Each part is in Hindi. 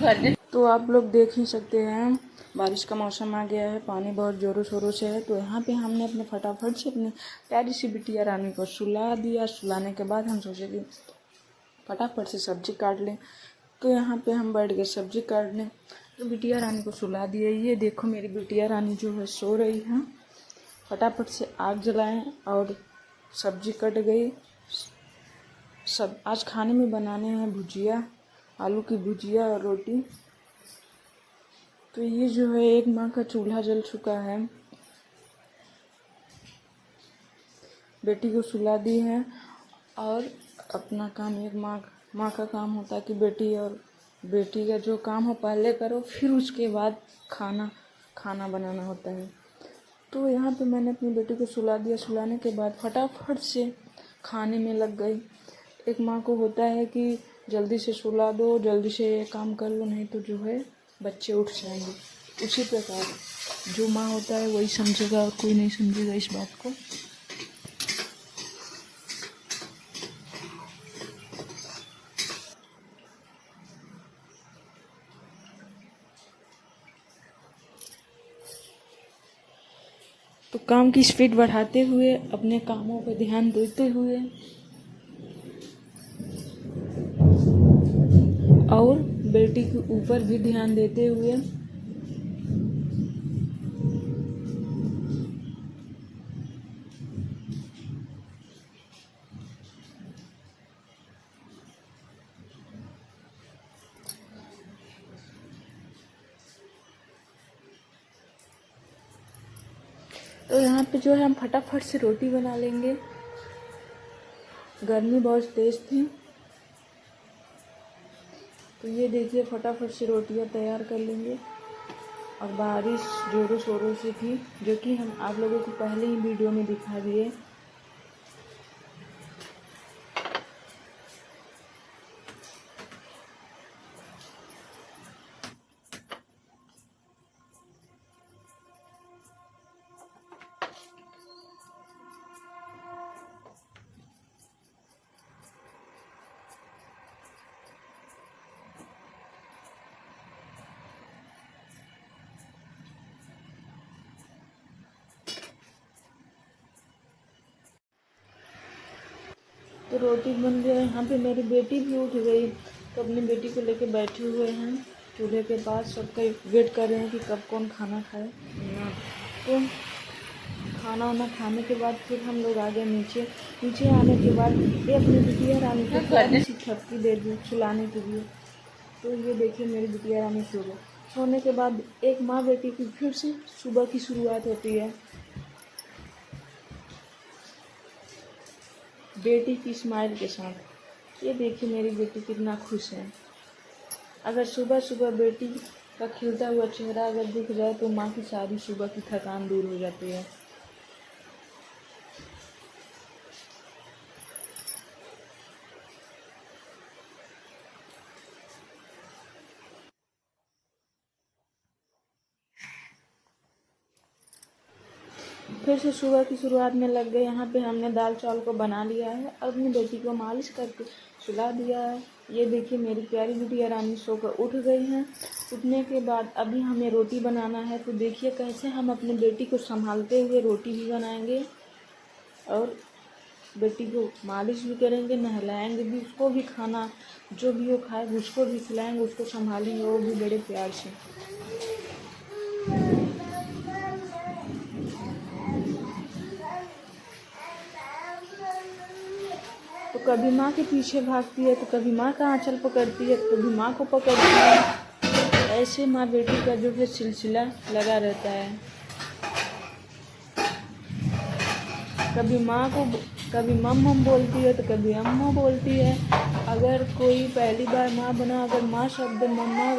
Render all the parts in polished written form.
तो आप लोग देख ही सकते हैं बारिश का मौसम आ गया है, पानी बहुत ज़ोरों शोरों से है। तो यहाँ पे हमने अपने फटाफट से अपनी प्यारी सी बिटिया रानी को सुला दिया। सुलाने के बाद हम सोचे कि फटाफट से सब्जी काट लें, तो यहाँ पे हम बैठ गए सब्जी काटने। तो बिटिया रानी को सुला दिया। ये देखो मेरी बिटिया रानी जो है सो रही है। फटाफट से आग जलाएं और सब्जी कट गई। सब आज खाने में बनाने हैं भुजिया, आलू की भुजिया और रोटी। तो ये जो है 1 माह का चूल्हा जल चुका है। बेटी को सुला दी है और अपना काम 1 माह का काम होता है कि बेटी का जो काम हो पहले करो, फिर उसके बाद खाना बनाना होता है। तो यहाँ पे मैंने अपनी बेटी को सुला दिया। सुलाने के बाद फटाफट से खाने में लग गई। 1 माह को होता है कि जल्दी से सुला दो, जल्दी से काम कर लो, नहीं तो जो है बच्चे उठ जाएंगे। उसी प्रकार जो माँ होता है वही समझेगा और कोई नहीं समझेगा इस बात को। तो काम की स्पीड बढ़ाते हुए, अपने कामों पर ध्यान देते हुए और बेटी के ऊपर भी ध्यान देते हुए तो यहाँ पे जो है हम फटाफट से रोटी बना लेंगे। गर्मी बहुत तेज़ थी, तो ये देखिए फटाफट से रोटियाँ तैयार कर लेंगे। और बारिश ज़ोरों शोरों से थी, जो कि हम आप लोगों को पहले ही वीडियो में दिखा दिए। तो रोटी बन गया। यहाँ पे मेरी बेटी भी उठ गई, तो अपनी बेटी को लेके बैठे हुए हैं चूल्हे के पास। सबका वेट कर रहे हैं कि कब कौन खाना खाए। तो खाना वाना खाने के बाद फिर हम लोग आ गए नीचे। नीचे आने के बाद ये अपनी बिटिया रानी को प्यारी सी थपकी दे दी सुलाने के लिए। तो ये देखिए मेरी बिटिया रानी सो गई। सोने के बाद 1 माँ बेटी की फिर से सुबह की शुरुआत होती है। बेटी की स्माइल के साथ। ये देखिए मेरी बेटी कितना खुश है। अगर सुबह सुबह बेटी का खिलता हुआ चेहरा अगर दिख जाए तो माँ की सारी सुबह की थकान दूर हो जाती है। फिर से सुबह की शुरुआत में लग गए। यहाँ पे हमने दाल चावल को बना लिया है और अपनी बेटी को मालिश करके सुला दिया है। ये देखिए मेरी प्यारी बिटिया रानी सोकर उठ गई हैं। उठने के बाद अभी हमें रोटी बनाना है। तो देखिए कैसे हम अपनी बेटी को संभालते हुए रोटी भी बनाएंगे और बेटी को मालिश भी करेंगे, नहलाएंगे भी, उसको भी खाना जो भी वो खाए उसको भी खिलाएंगे, उसको संभालेंगे वो भी बड़े प्यार से। तो कभी माँ के पीछे भागती है, तो कभी माँ का आंचल पकड़ती है, तो कभी माँ को पकड़ती है। ऐसे माँ बेटी का जो है सिलसिला लगा रहता है। कभी माँ को कभी मम बोलती है, तो कभी अम्मा बोलती है। अगर कोई पहली बार माँ बना, अगर माँ शब्द मम्मा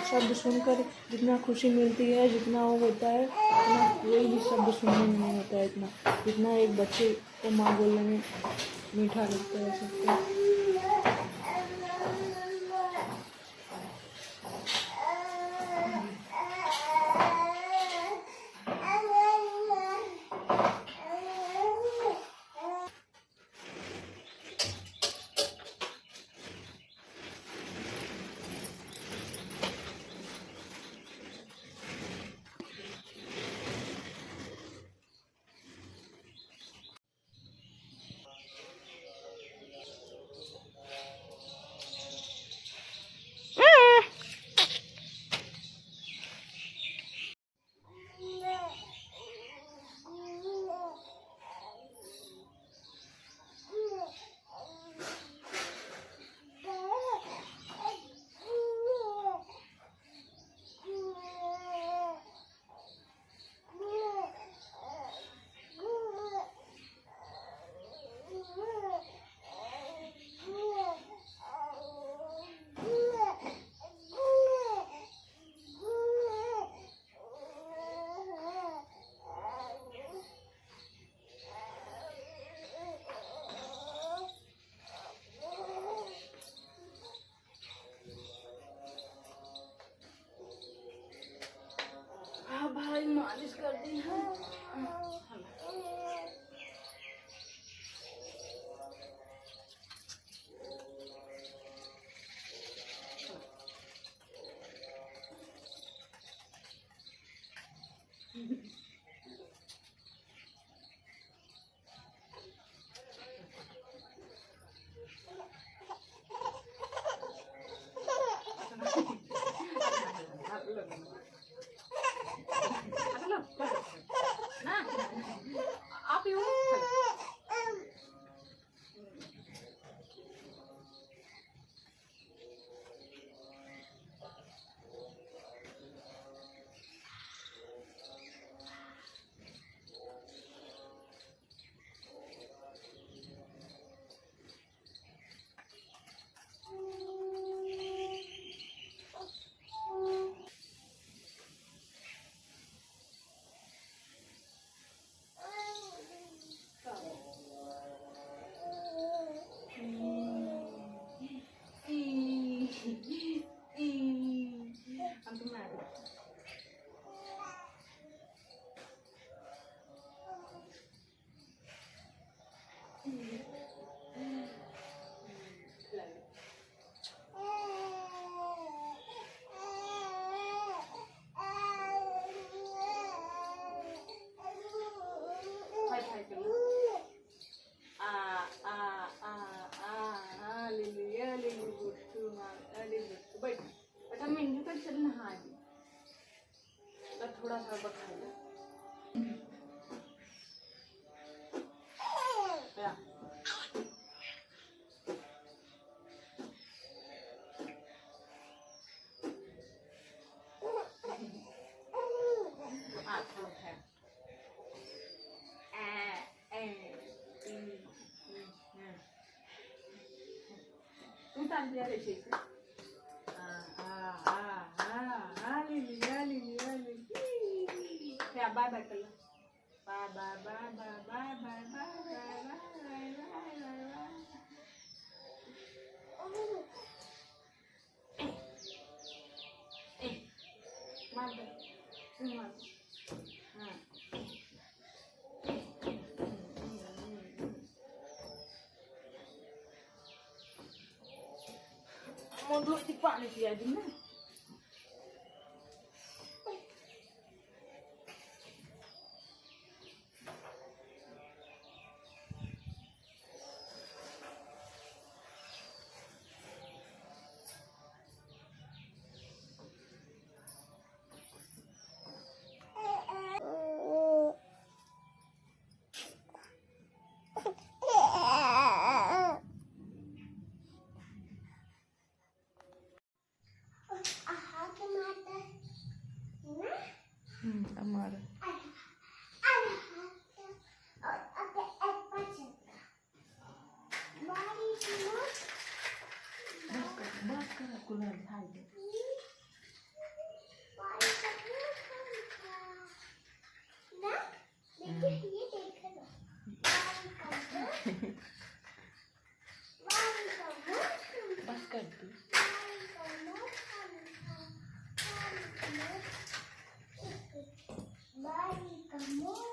शब्द सुनकर जितना खुशी मिलती है, जितना वो होता है, उतना कोई भी शब्द सुनने में नहीं होता है इतना, जितना एक बच्चे को माँ बोलने में मीठा लगता है सबको। हाय हाय करो आ आ आ आ लिली गुट्टू बैठ बेटा मेहंदी पर चल नहा दी तो थोड़ा सा बखा ले utan dia ada sih lili ya bye bye kalau bye bye bye bye bye bye bye bye mau duduk di pak ni dia aja nah. Amar. Bas कर aku lagi hai deh. Bas कर तू. Bye, come on.